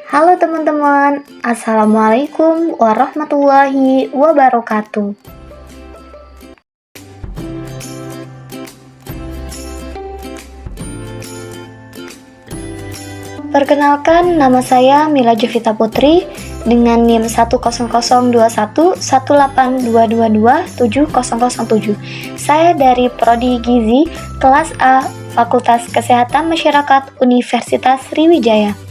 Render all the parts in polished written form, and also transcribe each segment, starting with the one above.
Halo teman-teman, Assalamualaikum warahmatullahi wabarakatuh. Perkenalkan, nama saya Mila Jovita Putri dengan NIM 1002118222707. Saya dari Prodi Gizi kelas A Fakultas Kesehatan Masyarakat Universitas Sriwijaya.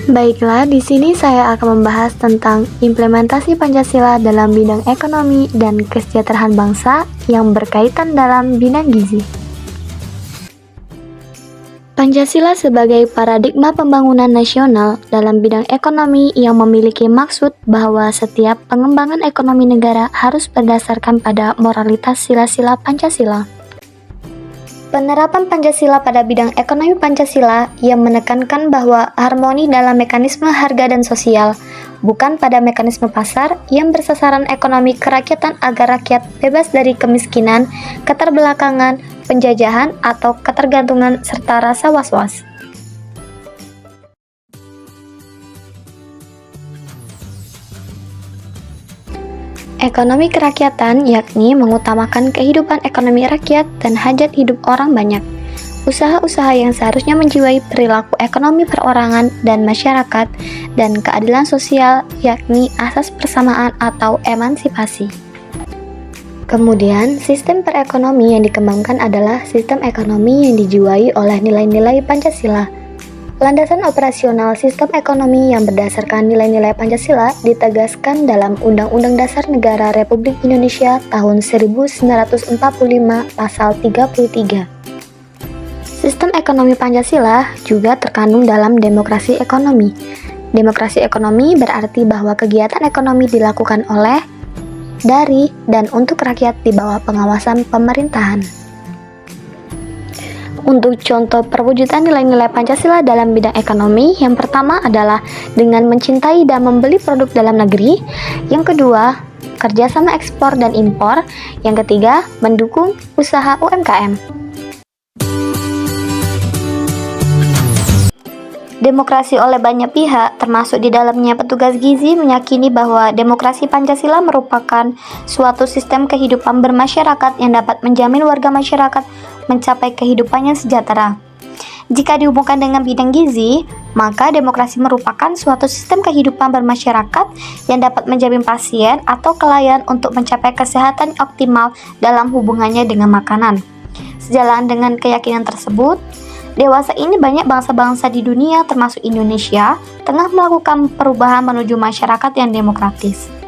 Baiklah, di sini saya akan membahas tentang implementasi Pancasila dalam bidang ekonomi dan kesejahteraan bangsa yang berkaitan dalam bidang gizi. Pancasila sebagai paradigma pembangunan nasional dalam bidang ekonomi yang memiliki maksud bahwa setiap pengembangan ekonomi negara harus berdasarkan pada moralitas sila-sila Pancasila. Penerapan Pancasila pada bidang ekonomi Pancasila yang menekankan bahwa harmoni dalam mekanisme harga dan sosial, bukan pada mekanisme pasar yang bersasaran ekonomi kerakyatan agar rakyat bebas dari kemiskinan, keterbelakangan, penjajahan, atau ketergantungan serta rasa was-was. Ekonomi kerakyatan yakni mengutamakan kehidupan ekonomi rakyat dan hajat hidup orang banyak. Usaha-usaha yang seharusnya menjiwai perilaku ekonomi perorangan dan masyarakat dan keadilan sosial yakni asas persamaan atau emansipasi. Kemudian, sistem perekonomi yang dikembangkan adalah sistem ekonomi yang dijiwai oleh nilai-nilai Pancasila. Landasan operasional sistem ekonomi yang berdasarkan nilai-nilai Pancasila ditegaskan dalam Undang-Undang Dasar Negara Republik Indonesia tahun 1945 pasal 33. Sistem ekonomi Pancasila juga terkandung dalam demokrasi ekonomi. Demokrasi ekonomi berarti bahwa kegiatan ekonomi dilakukan oleh, dari, dan untuk rakyat di bawah pengawasan pemerintahan. Untuk contoh perwujudan nilai-nilai Pancasila dalam bidang ekonomi, yang pertama adalah dengan mencintai dan membeli produk dalam negeri, yang kedua, kerjasama ekspor dan impor, yang ketiga, mendukung usaha UMKM. Demokrasi oleh banyak pihak, termasuk di dalamnya petugas gizi, meyakini bahwa demokrasi Pancasila merupakan suatu sistem kehidupan bermasyarakat yang dapat menjamin warga masyarakat mencapai kehidupan yang sejahtera. Jika dihubungkan dengan bidang gizi, maka demokrasi merupakan suatu sistem kehidupan bermasyarakat yang dapat menjamin pasien atau klien untuk mencapai kesehatan optimal dalam hubungannya dengan makanan. Sejalan dengan keyakinan tersebut, dewasa ini banyak bangsa-bangsa di dunia termasuk Indonesia tengah melakukan perubahan menuju masyarakat yang demokratis.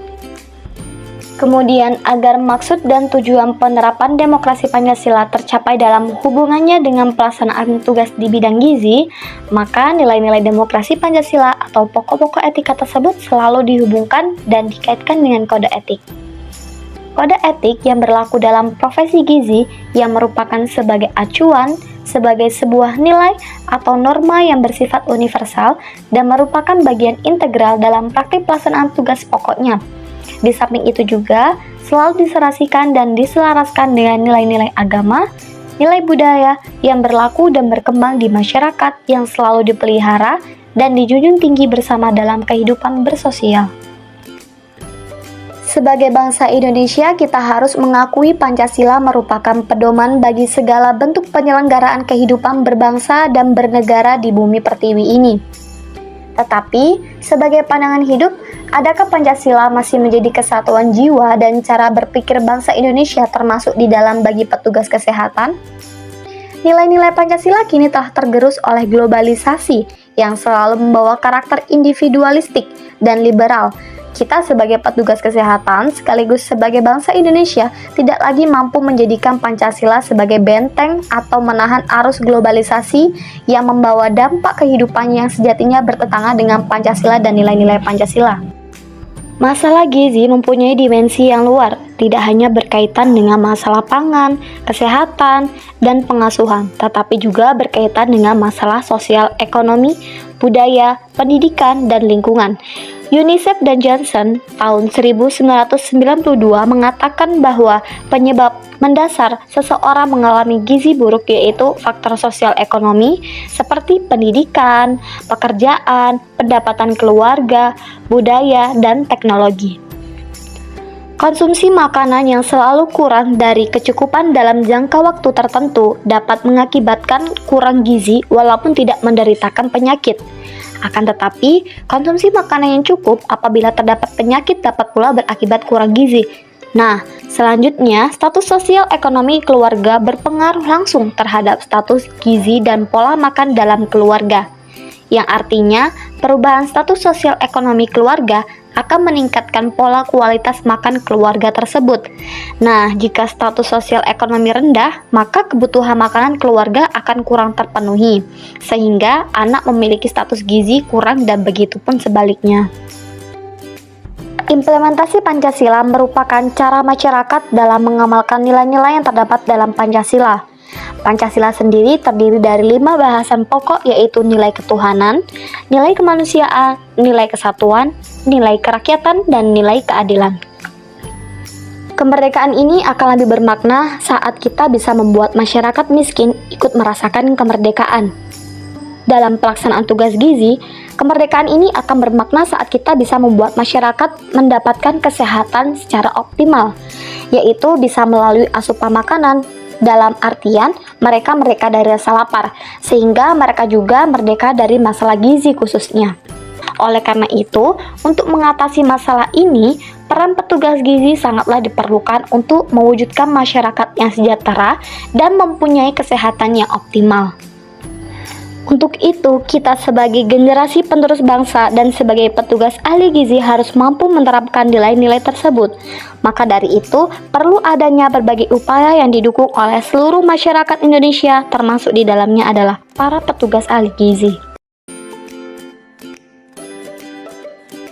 Kemudian, agar maksud dan tujuan penerapan demokrasi Pancasila tercapai dalam hubungannya dengan pelaksanaan tugas di bidang gizi, maka nilai-nilai demokrasi Pancasila atau pokok-pokok etika tersebut selalu dihubungkan dan dikaitkan dengan kode etik. Kode etik yang berlaku dalam profesi gizi yang merupakan sebagai acuan, sebagai sebuah nilai atau norma yang bersifat universal dan merupakan bagian integral dalam praktik pelaksanaan tugas pokoknya. Di samping itu juga selalu diserasikan dan diselaraskan dengan nilai-nilai agama, nilai budaya yang berlaku dan berkembang di masyarakat yang selalu dipelihara dan dijunjung tinggi bersama dalam kehidupan bersosial. Sebagai bangsa Indonesia, kita harus mengakui Pancasila merupakan pedoman bagi segala bentuk penyelenggaraan kehidupan berbangsa dan bernegara di bumi pertiwi ini. Tetapi, sebagai pandangan hidup, adakah Pancasila masih menjadi kesatuan jiwa dan cara berpikir bangsa Indonesia termasuk di dalam bagi petugas kesehatan? Nilai-nilai Pancasila kini telah tergerus oleh globalisasi yang selalu membawa karakter individualistik dan liberal. Kita sebagai petugas kesehatan sekaligus sebagai bangsa Indonesia tidak lagi mampu menjadikan Pancasila sebagai benteng atau menahan arus globalisasi yang membawa dampak kehidupan yang sejatinya bertentangan dengan Pancasila dan nilai-nilai Pancasila. Masalah gizi mempunyai dimensi yang luar, tidak hanya berkaitan dengan masalah pangan, kesehatan, dan pengasuhan, tetapi juga berkaitan dengan masalah sosial ekonomi, budaya, pendidikan, dan lingkungan. UNICEF dan Johnson tahun 1992 mengatakan bahwa penyebab mendasar seseorang mengalami gizi buruk yaitu faktor sosial ekonomi seperti pendidikan, pekerjaan, pendapatan keluarga, budaya, dan teknologi. Konsumsi makanan yang selalu kurang dari kecukupan dalam jangka waktu tertentu dapat mengakibatkan kurang gizi walaupun tidak menderitakan penyakit. Akan tetapi, konsumsi makanan yang cukup apabila terdapat penyakit dapat pula berakibat kurang gizi. Nah, selanjutnya, status sosial ekonomi keluarga berpengaruh langsung terhadap status gizi dan pola makan dalam keluarga. Yang artinya, perubahan status sosial ekonomi keluarga akan meningkatkan pola kualitas makan keluarga tersebut. Nah, jika status sosial ekonomi rendah, maka kebutuhan makanan keluarga akan kurang terpenuhi, sehingga anak memiliki status gizi kurang dan begitu pun sebaliknya. Implementasi Pancasila merupakan cara masyarakat dalam mengamalkan nilai-nilai yang terdapat dalam Pancasila. Pancasila sendiri terdiri dari 5 bahasan pokok yaitu nilai ketuhanan, nilai kemanusiaan, nilai kesatuan, nilai kerakyatan, dan nilai keadilan. Kemerdekaan ini akan lebih bermakna saat kita bisa membuat masyarakat miskin ikut merasakan kemerdekaan. Dalam pelaksanaan tugas gizi, kemerdekaan ini akan bermakna saat kita bisa membuat masyarakat mendapatkan kesehatan secara optimal, yaitu bisa melalui asupan makanan, dalam artian mereka merdeka dari rasa lapar, sehingga mereka juga merdeka dari masalah gizi khususnya. Oleh karena itu, untuk mengatasi masalah ini, peran petugas gizi sangatlah diperlukan untuk mewujudkan masyarakat yang sejahtera dan mempunyai kesehatan yang optimal. Untuk itu, kita sebagai generasi penerus bangsa dan sebagai petugas ahli gizi harus mampu menerapkan nilai-nilai tersebut. Maka dari itu, perlu adanya berbagai upaya yang didukung oleh seluruh masyarakat Indonesia, termasuk di dalamnya adalah para petugas ahli gizi.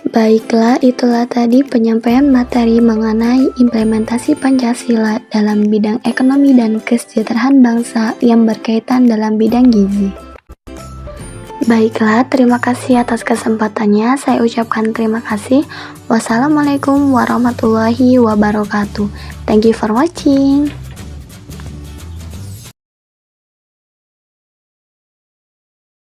Baiklah, itulah tadi penyampaian materi mengenai implementasi Pancasila dalam bidang ekonomi dan kesejahteraan bangsa yang berkaitan dalam bidang gizi. Baiklah, terima kasih atas kesempatannya. Saya ucapkan terima kasih. Wassalamualaikum warahmatullahi wabarakatuh. Thank you for watching.